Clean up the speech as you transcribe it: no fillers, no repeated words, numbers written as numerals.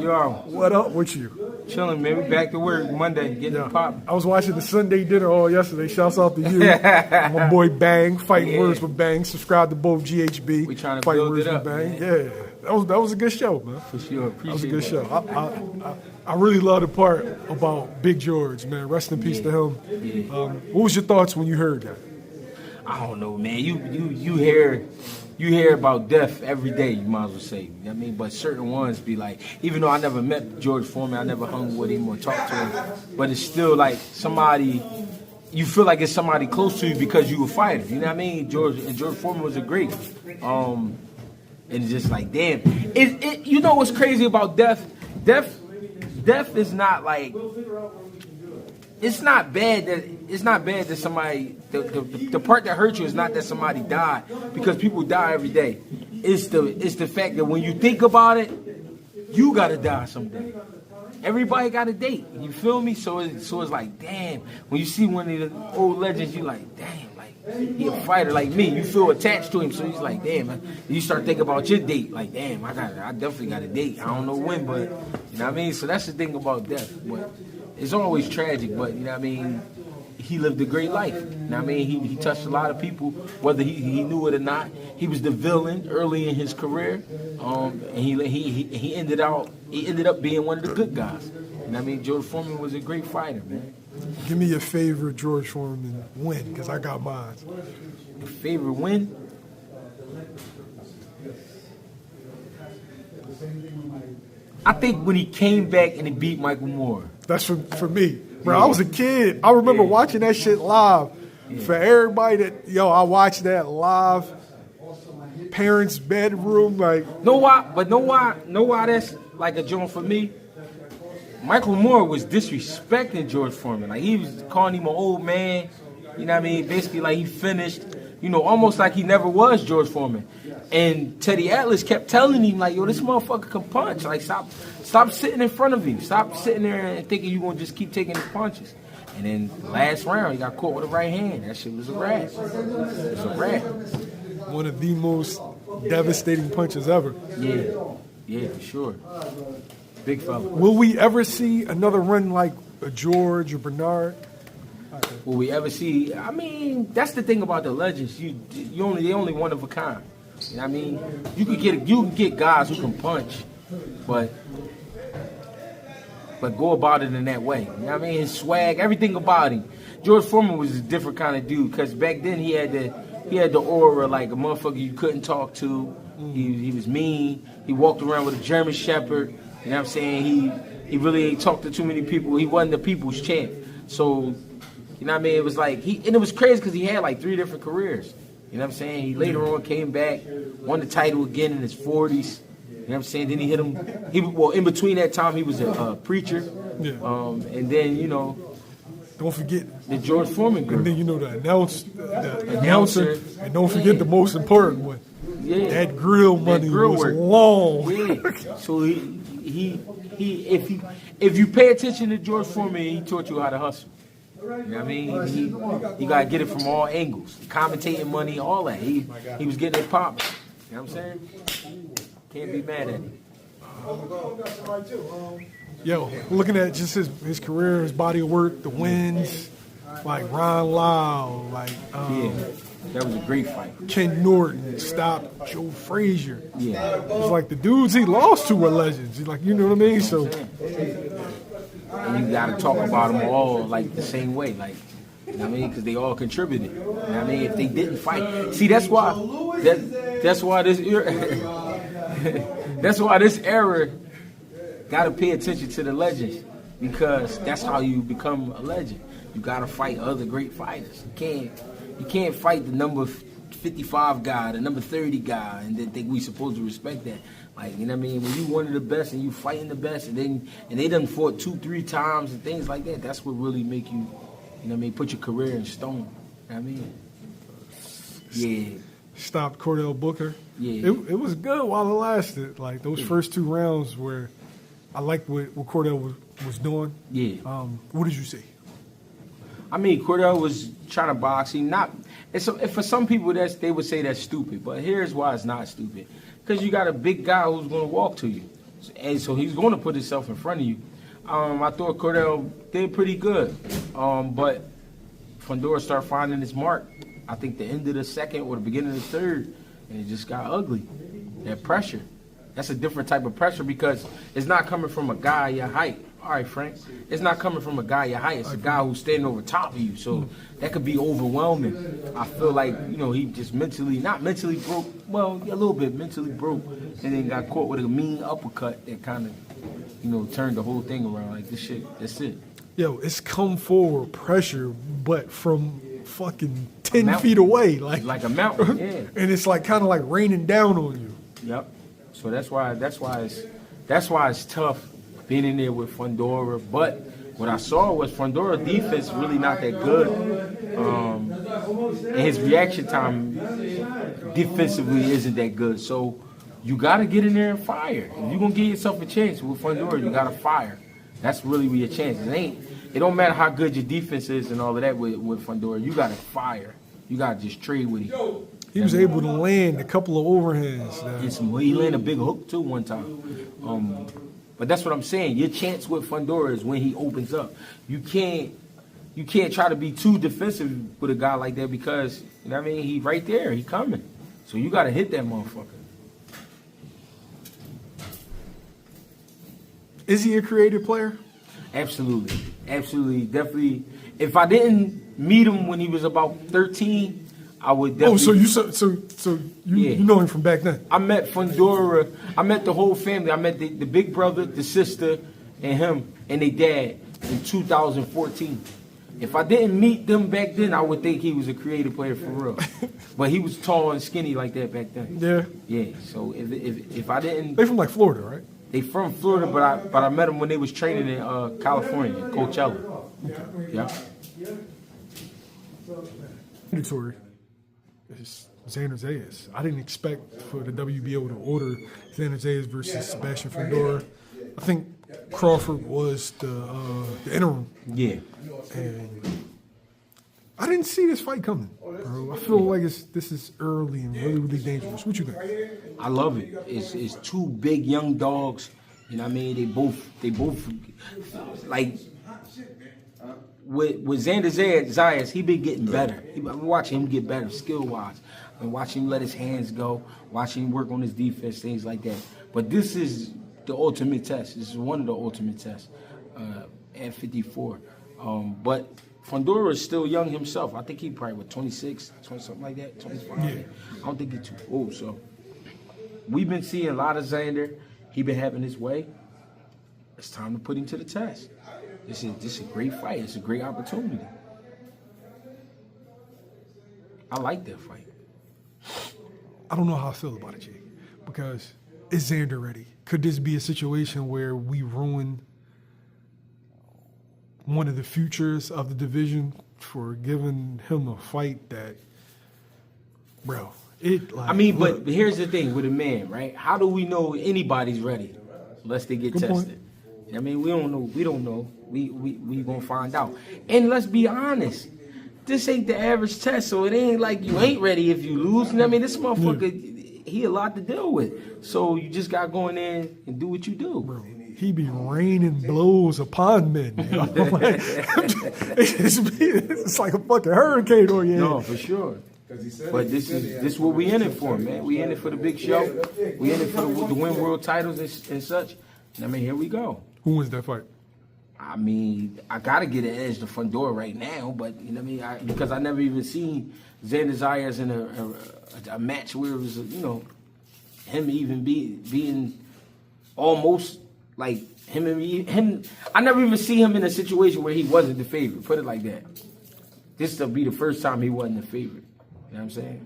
Yo. What up with you? Chilling, man. We back to work Monday, getting it popping. I was watching the Sunday dinner all yesterday. Shouts out to you. My boy Bang, Fighting Words with Bang. Subscribe to both GHB. We trying to Fighting build Words it up, with Bang. man. Yeah, that was a good show, man. For sure. Appreciate that was a good show. I really love the part about Big George, man. Rest in peace to him. Yeah. What was your thoughts when you heard that? I don't know, man. You hear about death every day, you might as well say. You know what I mean? But certain ones be like, even though I never met George Foreman, I never hung with him or talked to him, but it's still like somebody, you feel like it's somebody close to you because you a fighter. You know what I mean? George Foreman was a great. And it's just like, damn. You know what's crazy about death? Death is not like, it's not bad that somebody, the part that hurts you is not that somebody died, because people die every day. It's the fact that when you think about it, you gotta die someday. Everybody got a date. You feel me? So it's like, damn. When you see one of the old legends, you like, damn, like he a fighter like me. You feel attached to him, so he's like, damn. Man. You start thinking about your date, like, damn, I definitely got a date. I don't know when, but you know what I mean. So that's the thing about death. But it's always tragic, but you know what I mean. He lived a great life. You know what I mean? He touched a lot of people, whether he knew it or not. He was the villain early in his career, and he ended up being one of the good guys. You know what I mean? George Foreman was a great fighter, man. Give me your favorite George Foreman win, because I got mine. Your favorite win? I think when he came back and he beat Michael Moore. That's for me. Bro, I was a kid. I remember watching that shit live. For everybody that, I watched that live. Parents' bedroom, like. Know why that's like a joint for me? Michael Moore was disrespecting George Foreman. Like, he was calling him an old man. You know what I mean? Basically, like, he finished, almost like he never was George Foreman. And Teddy Atlas kept telling him, like, yo, this motherfucker can punch. Like, stop sitting in front of him. Stop sitting there and thinking you're going to just keep taking his punches. And then last round, he got caught with a right hand. That shit was a wrap. It was a wrap. One of the most devastating punches ever. Yeah, for sure. Big fella. Will we ever see another run like a George or Bernard? Will we ever see? I mean, that's the thing about the legends. They only one of a kind. You know what I mean? You can get guys who can punch, but go about it in that way. You know what I mean? His swag, everything about him. George Foreman was a different kind of dude, because back then he had the aura like a motherfucker you couldn't talk to. He was mean. He walked around with a German Shepherd. You know what I'm saying? He really ain't talked to too many people. He wasn't the people's champ. So, you know what I mean? It was like, and it was crazy because he had like 3 different careers. You know what I'm saying? He later on came back, won the title again in his 40s. You know what I'm saying? Then he hit him. In between that time, he was a preacher. Yeah. And then, don't forget the George Foreman girl. And then, the announcer. And don't forget the most important one. Yeah. That grill money was work. long. Yeah. So if you pay attention to George Foreman, he taught you how to hustle. You know what I mean? You gotta get it from all angles. Commentating money, all that. He was getting it popping. You know what I'm saying? Can't be mad at him. Yo, looking at just his career, his body of work, the wins, like Ron Lau, like that was a great fight. Ken Norton stopped Joe Frazier. Yeah, it's like the dudes he lost to were legends. Like, you know what I mean? So. And you got to talk about them all like the same way, like, you know what I mean? Because they all contributed. You know what I mean? If they didn't fight, see, that's why this era got to pay attention to the legends, because that's how you become a legend. You got to fight other great fighters. You can't fight the number 55 guy, the number 30 guy, and then think we supposed to respect that. Like, you know what I mean? When you one of the best and you fighting the best, and they done fought 2-3 times and things like that, that's what really make you, you know what I mean, put your career in stone. You know what I mean? Yeah. Stopped Chordale Booker. Yeah. It was good while it lasted. Like, those first 2 rounds where I liked what Chordale was doing. Yeah. What did you see? I mean, Chordale was trying to box. For some people, they would say that's stupid. But here's why it's not stupid. Because you got a big guy who's going to walk to you. And so he's going to put himself in front of you. I thought Chordale did pretty good, but Fundora started finding his mark. I think the end of the second or the beginning of the third, and it just got ugly. That pressure. That's a different type of pressure because it's not coming from a guy your height. All right, Frank. It's not coming from a guy your height. It's a guy who's standing over top of you. So that could be overwhelming. I feel like, he just not mentally broke. Well, a little bit mentally broke. And then got caught with a mean uppercut that kind of, turned the whole thing around. Like, this shit, that's it. Yo, it's come forward pressure, but from fucking 10 feet away. Like a mountain, yeah. And it's like kind of like raining down on you. Yep. So that's why it's tough being in there with Fundora. But what I saw was Fundora defense really not that good. And his reaction time defensively isn't that good. So you got to get in there and fire. If you're going to give yourself a chance with Fundora, you got to fire. That's really where your chances It don't matter how good your defense is and all of that with Fundora. You got to fire. You got to just trade with him. He was able to land a couple of overhands. He landed a big hook, too, one time. But that's what I'm saying. Your chance with Fundora is when he opens up. You can't try to be too defensive with a guy like that because, he's right there. He coming. So you got to hit that motherfucker. Is he a creative player? Absolutely. Absolutely. Definitely. If I didn't meet him when he was about 13, I would definitely. Oh, so you know him from back then? I met Fundora. I met the whole family. I met the big brother, the sister, and him and their dad in 2014. If I didn't meet them back then, I would think he was a creative player for real. But he was tall and skinny like that back then. Yeah. Yeah. So if I didn't, they from like Florida, right? They from Florida, but I met them when they was training in California, in Coachella. Okay. Yeah. Mandatory. It's Xander Zayas. I didn't expect for the WBO to order Xander Zayas versus Sebastian Fundora. I think Crawford was the interim. Yeah. And I didn't see this fight coming, bro. I feel like this is early and really, really dangerous. What you think? I love it. It's two big young dogs. They both like with Xander Zayas, he been getting better. I've been watching him get better skill-wise. I've been watching him let his hands go, watching him work on his defense, things like that. But this is the ultimate test. This is one of the ultimate tests at 54. But Fundora is still young himself. I think he probably was 26, 20 something like that, 25. Yeah. I don't think he's too old. So we've been seeing a lot of Xander. He been having his way. It's time to put him to the test. This is a great fight. It's a great opportunity. I like that fight. I don't know how I feel about it, Jake, because is Xander ready? Could this be a situation where we ruin one of the futures of the division for giving him a fight that, bro, but here's the thing with a man, right? How do we know anybody's ready unless they get tested? Point. We don't know. We don't know. We gonna find out. And let's be honest, this ain't the average test, so it ain't like you ain't ready if you lose. This motherfucker, he a lot to deal with. So you just gotta go in there and do what you do. Bro, he be raining blows upon men. It's like a fucking hurricane on you. No, for sure. But this is what we in it for, man. We in it for the big show. We in it for the win world titles and such. Here we go. Who wins that fight? I gotta get an edge to Fundora right now, but because I never even seen Xander Zayas in a match where it was him even being almost like him. I never even see him in a situation where he wasn't the favorite. Put it like that. This will be the first time he wasn't the favorite. You know what I'm saying?